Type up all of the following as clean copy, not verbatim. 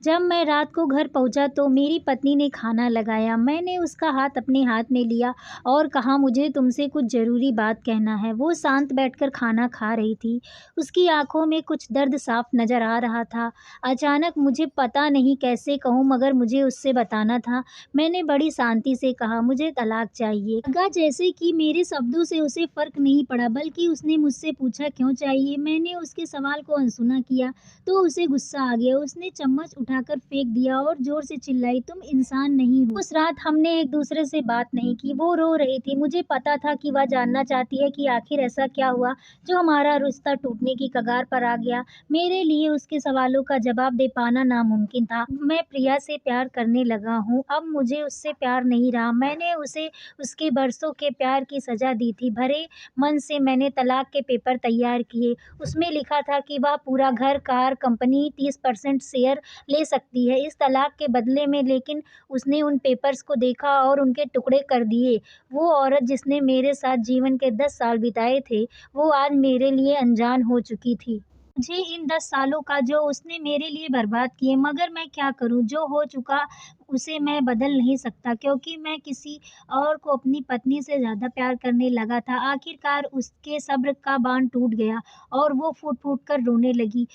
जब मैं रात को घर पहुंचा तो मेरी पत्नी ने खाना लगाया। मैंने उसका हाथ अपने हाथ में लिया और कहा, मुझे तुमसे कुछ ज़रूरी बात कहना है। वो शांत बैठकर खाना खा रही थी। उसकी आंखों में कुछ दर्द साफ नज़र आ रहा था। अचानक मुझे पता नहीं कैसे कहूँ मगर मुझे उससे बताना था। मैंने बड़ी शांति से कहा, मुझे तलाक चाहिए। लगा जैसे कि मेरे शब्दों से उसे फ़र्क नहीं पड़ा, बल्कि उसने मुझसे पूछा क्यों चाहिए। मैंने उसके सवाल को अनसुना किया तो उसे गुस्सा आ गया। उसने चम्मच उठाकर फेंक दिया और जोर से चिल्लाई, तुम इंसान नहीं हो। उस रात हमने एक दूसरे से बात नहीं की। वो रो रही थी। मुझे पता था कि वह जानना चाहती है कि आखिर ऐसा क्या हुआ जो हमारा रिश्ता टूटने की कगार पर आ गया। मेरे लिए उसके सवालों का जवाब दे पाना नामुमकिन था। मैं प्रिया से प्यार करने लगा हूँ। अब मुझे उससे प्यार नहीं रहा। मैंने उसे उसके बरसों के प्यार की सजा दी थी। भरे मन से मैंने तलाक के पेपर तैयार किए। उसमें लिखा था कि वह पूरा घर, कार, कंपनी 30% शेयर ले सकती है इस तलाक के बदले में। लेकिन उसने उन पेपर्स को देखा और उनके टुकड़े कर दिए। वो औरत जिसने मेरे साथ जीवन के 10 साल बिताए थे, वो आज मेरे लिए अनजान हो चुकी थी। मुझे इन 10 सालों का जो उसने मेरे लिए बर्बाद किए, मगर मैं क्या करूँ? जो हो चुका उसे मैं बदल नहीं सकता, क्योंकि मैं किसी और को अपनी पत्नी से ज़्यादा प्यार करने लगा था। आखिरकार उसके सब्र का बाँध टूट गया और वो फूट-फूट कर रोने लगी।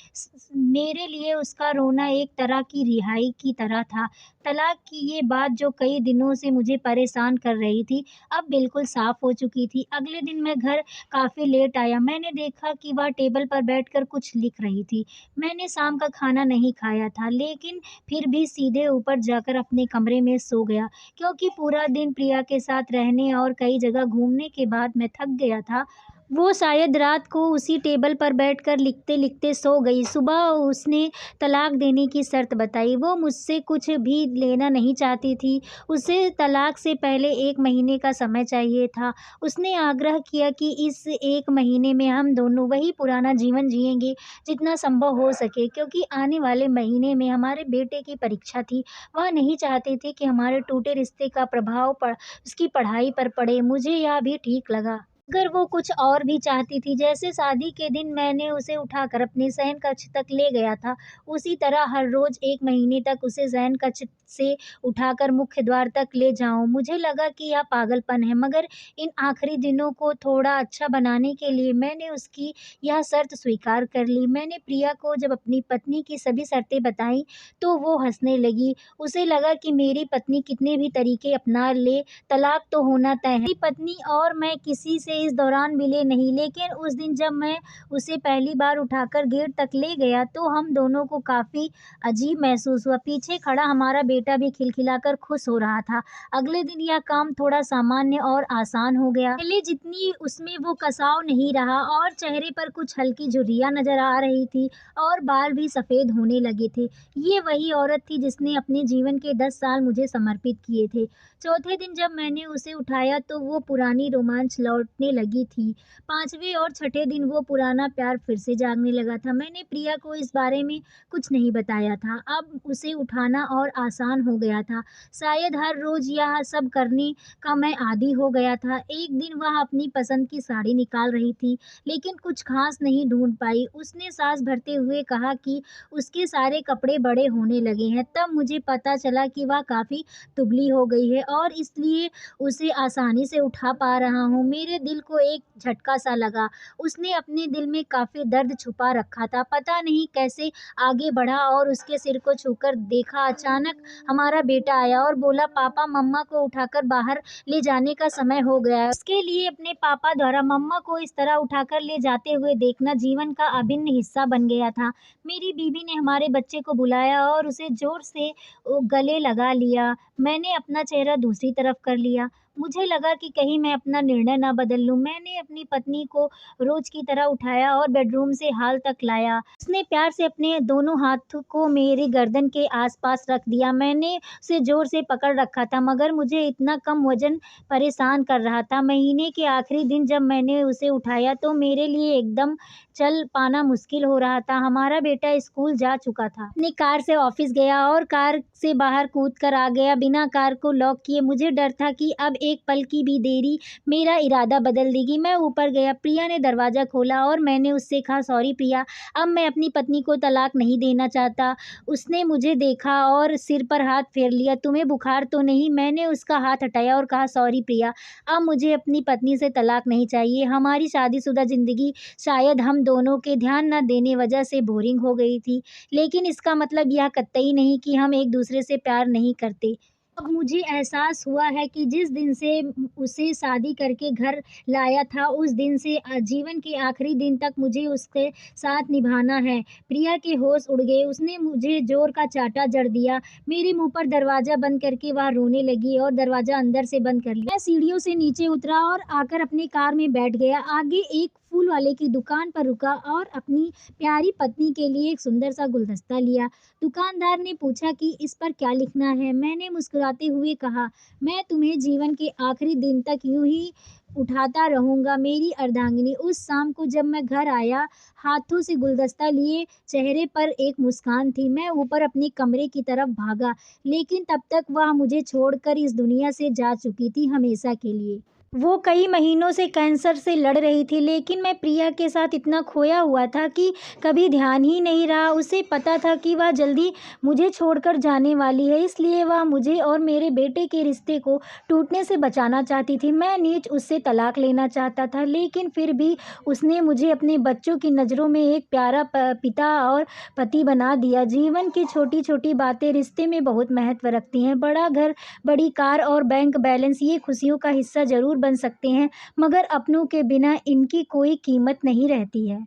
मेरे लिए उसका रोना एक तरह की रिहाई की तरह था। तलाक की ये बात जो कई दिनों से मुझे परेशान कर रही थी, अब बिल्कुल साफ़ हो चुकी थी। अगले दिन मैं घर काफ़ी लेट आया। मैंने देखा कि वह टेबल पर बैठकर कुछ लिख रही थी। मैंने शाम का खाना नहीं खाया था, लेकिन फिर भी सीधे ऊपर जाकर अपने कमरे में सो गया, क्योंकि पूरा दिन प्रिया के साथ रहने और कई जगह घूमने के बाद मैं थक गया था। वो शायद रात को उसी टेबल पर बैठकर लिखते-लिखते सो गई। सुबह उसने तलाक देने की शर्त बताई। वो मुझसे कुछ भी लेना नहीं चाहती थी। उसे तलाक से पहले 1 महीने का समय चाहिए था। उसने आग्रह किया कि इस 1 महीने में हम दोनों वही पुराना जीवन जिएँगे जितना संभव हो सके, क्योंकि आने वाले महीने में हमारे बेटे की परीक्षा थी। वह नहीं चाहती थी कि हमारे टूटे रिश्ते का प्रभाव उसकी पढ़ाई पर पड़े। मुझे यह भी ठीक लगा। अगर वो कुछ और भी चाहती थी, जैसे शादी के दिन मैंने उसे उठाकर अपने शयन कक्ष तक ले गया था, उसी तरह हर रोज़ 1 महीने तक उसे शयन कक्ष से उठाकर मुख्य द्वार तक ले जाऊँ। मुझे लगा कि यह पागलपन है, मगर इन आखिरी दिनों को थोड़ा अच्छा बनाने के लिए मैंने उसकी यह शर्त स्वीकार कर ली। मैंने प्रिया को जब अपनी पत्नी की सभी शर्तें बताईं, तो वो हँसने लगी। उसे लगा कि मेरी पत्नी कितने भी तरीके अपना ले, तलाक तो होना तय है। मेरी पत्नी और मैं किसी से इस दौरान मिले नहीं, लेकिन उस दिन जब मैं उसे पहली बार उठाकर गेट तक ले गया, तो हम दोनों को काफ़ी अजीब महसूस हुआ। पीछे खड़ा हमारा बेटा भी खिलखिलाकर खुश हो रहा था। अगले दिन यह काम थोड़ा सामान्य और आसान हो गया। पहले जितनी उसमें वो कसाव नहीं रहा और चेहरे पर कुछ हल्की झुर्रियाँ नज़र आ रही थी और बाल भी सफ़ेद होने लगे थे। ये वही औरत थी जिसने अपने जीवन के 10 साल मुझे समर्पित किए थे। चौथे दिन जब मैंने उसे उठाया तो वो पुरानी रोमांच लौटने लगी थी। 5वें और छठे दिन वो पुराना प्यार फिर से जागने लगा था। मैंने प्रिया को इस बारे में कुछ नहीं बताया था। अब उसे उठाना और आसान हो गया था। शायद हर रोज़ यह सब करने का मैं आदी हो गया था। एक दिन वह अपनी पसंद की साड़ी निकाल रही थी, लेकिन कुछ ख़ास नहीं ढूँढ पाई। उसने साँस भरते हुए कहा कि उसके सारे कपड़े बड़े होने लगे हैं। तब मुझे पता चला कि वह काफ़ी दुबली हो गई है और इसलिए उसे आसानी से उठा पा रहा हूँ। मेरे दिल को एक झटका-सा लगा। उसने अपने दिल में काफ़ी दर्द छुपा रखा था। पता नहीं कैसे आगे बढ़ा और उसके सिर को छूकर देखा। अचानक हमारा बेटा आया और बोला, पापा, मम्मा को उठाकर बाहर ले जाने का समय हो गया है। उसके लिए अपने पापा द्वारा मम्मा को इस तरह उठाकर ले जाते हुए देखना जीवन का अभिन्न हिस्सा बन गया था। मेरी बीवी ने हमारे बच्चे को बुलाया और उसे ज़ोर से गले लगा लिया। मैंने अपना चेहरा दूसरी तरफ कर लिया। मुझे लगा कि कहीं मैं अपना निर्णय ना बदल लूँ। मैंने अपनी पत्नी को रोज़ की तरह उठाया और बेडरूम से हॉल तक लाया। उसने प्यार से अपने दोनों हाथों को मेरी गर्दन के आस-पास रख दिया। मैंने उसे ज़ोर से पकड़ रखा था, मगर मुझे इतना कम वज़न परेशान कर रहा था। महीने के आखिरी दिन जब मैंने उसे उठाया तो मेरे लिए एकदम चल पाना मुश्किल हो रहा था। हमारा बेटा स्कूल जा चुका था। अपनी कार से ऑफ़िस गया और कार से बाहर कूद कर आ गया, बिना कार को लॉक किए। मुझे डर था कि अब एक पल की भी देरी मेरा इरादा बदल देगी। मैं ऊपर गया, प्रिया ने दरवाज़ा खोला और मैंने उससे कहा, सॉरी प्रिया, अब मैं अपनी पत्नी को तलाक नहीं देना चाहता। उसने मुझे देखा और सिर पर हाथ फेर लिया। तुम्हें बुखार तो नहीं? मैंने उसका हाथ हटाया और कहा, सॉरी प्रिया, अब मुझे अपनी पत्नी से तलाक नहीं चाहिए। हमारी शादीशुदा ज़िंदगी शायद हम दोनों के ध्यान न देने वजह से बोरिंग हो गई थी, लेकिन इसका मतलब यह कतई नहीं कि हम एक-दूसरे से प्यार नहीं करते। अब मुझे एहसास हुआ है कि जिस दिन से उसे शादी करके घर लाया था, उस दिन से जीवन के आखिरी दिन तक मुझे उसके साथ निभाना है। प्रिया के होश उड़ गए, उसने मुझे ज़ोर का चाँटा जड़ दिया। मेरे मुँह पर दरवाज़ा बंद करके वह रोने लगी और दरवाज़ा अंदर से बंद कर लिया। मैं सीढ़ियों से नीचे उतरा और आकर अपनी कार में बैठ गया। आगे एक फूल वाले की दुकान पर रुका और अपनी प्यारी पत्नी के लिए एक सुंदर सा गुलदस्ता लिया। दुकानदार ने पूछा कि इस पर क्या लिखना है? मैंने मुस्कुराते हुए कहा, मैं तुम्हें जीवन के आखिरी दिन तक यूँ ही उठाता रहूँगा, मेरी अर्धांगिनी। उस शाम को जब मैं घर आया, हाथों से गुलदस्ता लिए, चेहरे पर एक मुस्कान थी। मैं ऊपर अपने कमरे की तरफ भागा, लेकिन तब तक वह मुझे छोड़कर इस दुनिया से जा चुकी थी, हमेशा के लिए। वो कई महीनों से कैंसर से लड़ रही थी, लेकिन मैं प्रिया के साथ इतना खोया हुआ था कि कभी ध्यान ही नहीं रहा। उसे पता था कि वह जल्दी मुझे छोड़कर जाने वाली है, इसलिए वह मुझे और मेरे बेटे के रिश्ते को टूटने से बचाना चाहती थी। मैं नीच उससे तलाक लेना चाहता था, लेकिन फिर भी उसने मुझे अपने बच्चों की नज़रों में एक प्यारा पिता और पति बना दिया। जीवन की छोटी-छोटी बातें रिश्ते में बहुत महत्व रखती हैं। बड़ा घर, बड़ी कार और बैंक बैलेंस ये खुशियों का हिस्सा ज़रूर बन सकते हैं, मगर अपनों के बिना इनकी कोई कीमत नहीं रहती है।